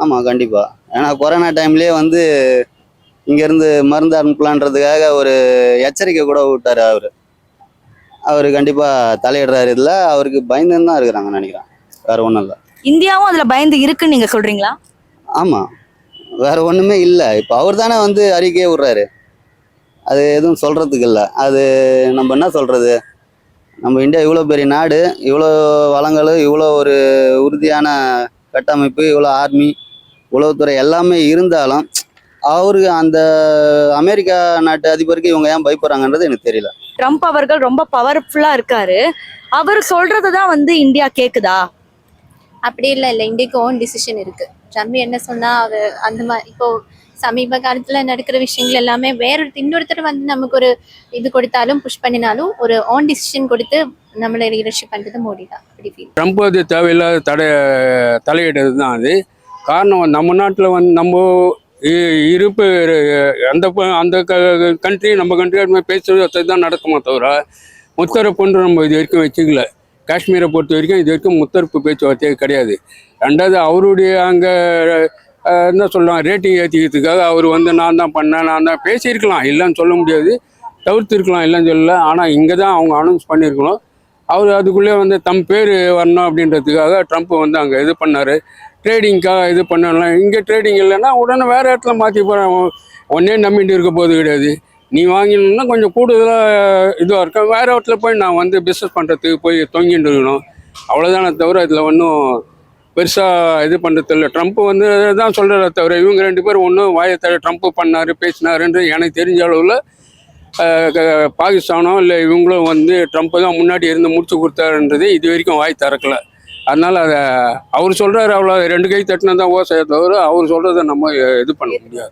ஆமாம் கண்டிப்பாக. ஏன்னா கொரோனா டைம்லேயே வந்து இங்கேருந்து மருந்து அனுப்பலான்றதுக்காக ஒரு எச்சரிக்கை கூட விட்டார் அவர். அவர் கண்டிப்பாக தலையிடுறாரு. இதில் அவருக்கு பயந்துன்னு தான் இருக்கிறாங்கன்னு நினைக்கிறேன், வேறு ஒன்றும் இல்லை. இந்தியாவும் அதுல பயந்து இருக்குன்னு நீங்க சொல்றீங்களா? ஆமாம், வேறு ஒன்றுமே இல்லை. இப்போ அவர் தானே வந்து அறிக்கையே விட்றாரு. அது எதுவும் சொல்கிறதுக்கு இல்லை. அது நம்ம என்ன சொல்கிறது, நம்ம இந்தியா இவ்வளோ பெரிய நாடு, இவ்வளோ வளங்கள், இவ்வளோ ஒரு உறுதியான கட்டமைப்பு, இவ்வளோ ஆர்மி, உளவுத்துறை எல்லாமே இருந்தாலும் அவருக்கு அந்த அமெரிக்கா நாட்டு அதிபருக்கு இவங்க ஏன் பயப்படுறாங்கன்றது எனக்கு தெரியல. ட்ரம்ப் அவர்கள் ரொம்ப பவர்ஃபுல்லா இருக்காரு. அவர் சொல்றதுதான் வந்து இந்தியா கேக்குதா? அப்படி இல்லை, இந்தியாவுக்கு ஓன் டிசிஷன் இருக்கு. ட்ரம்ப் என்ன சொன்னா அவர் அந்த மாதிரி இப்போ சமீப காலத்துல நடக்கிற விஷயங்கள் எல்லாமே இன்னொருத்தர் வந்து நமக்கு ஒரு இது கொடுத்தாலும் புஷ் பண்ணினாலும் ஒரு ஓன் டிசிஷன் கொடுத்து நம்மளை லீடர்ஷிப் பண்றது மோடி தான். அப்படி ஃபீல். ட்ரம்ப் அது தேவையில்லாத தலையிடுறது தான். அது காரணம் நம்ம நாட்டில் வந்து நம்ம இருப்பு அந்த அந்த கண்ட்ரி நம்ம கண்ட்ரி பேசுறது தான் நடக்குமா தவிர முத்தரப்புன்று நம்ம இது வரைக்கும் வச்சுக்கல. காஷ்மீரை பொறுத்த வரைக்கும் இது வரைக்கும் முத்தரப்பு பேச்சுவார்த்தையே கிடையாது. ரெண்டாவது அவருடைய அங்கே என்ன சொல்கிறாங்க, ரேட்டிங் ஏற்றிக்கிறதுக்காக அவர் வந்து நான் தான் பண்ணேன், நான் தான் பேசியிருக்கலாம், இல்லைன்னு சொல்ல முடியாது, தவிர்த்துருக்கலாம், இல்லைன்னு சொல்லலை. ஆனால் இங்கே தான் அவங்க அனௌன்ஸ் பண்ணியிருக்கணும். அவர் அதுக்குள்ளே வந்து தம் பேர் வரணும் அப்படின்றதுக்காக ட்ரம்ப் வந்து அங்கே இது பண்ணார். ட்ரேடிங்காக இது பண்ணலாம். இங்கே ட்ரேடிங் இல்லைன்னா உடனே வேறு இடத்துல மாற்றி போகிறேன், ஒன்றே நம்பிட்டு இருக்க போது கிடையாது. நீ வாங்கினோம்னா கொஞ்சம் கூடுதலாக இதுவாக இருக்கும், வேறு இடத்துல போய் நான் வந்து பிஸ்னஸ் பண்ணுறதுக்கு போய் தொங்கிட்டு இருக்கணும். அவ்வளோதானே தவிர இதில் ஒன்றும் பெருசாக இது பண்ணுறது இல்லை. ட்ரம்ப் வந்து தான் சொல்கிறத தவிர இவங்க ரெண்டு பேரும் ஒன்றும் வாயை தவிர ட்ரம்ப் பண்ணார் பேசினாருன்ற எனக்கு தெரிஞ்ச அளவில் பாகிஸ்தானோ இல்லை இவங்களும் வந்து ட்ரம்ப் தான் முன்னாடி இருந்து முடிச்சு கொடுத்தாருன்றது இது வரைக்கும் வாய் திறக்கலை. அதனால் அதை அவர் சொல்கிறாரு, அவ்வளோ ரெண்டு கை தட்டினா தான் ஓசையை தவிர அவர் சொல்கிறத நம்ம இது பண்ண முடியாது.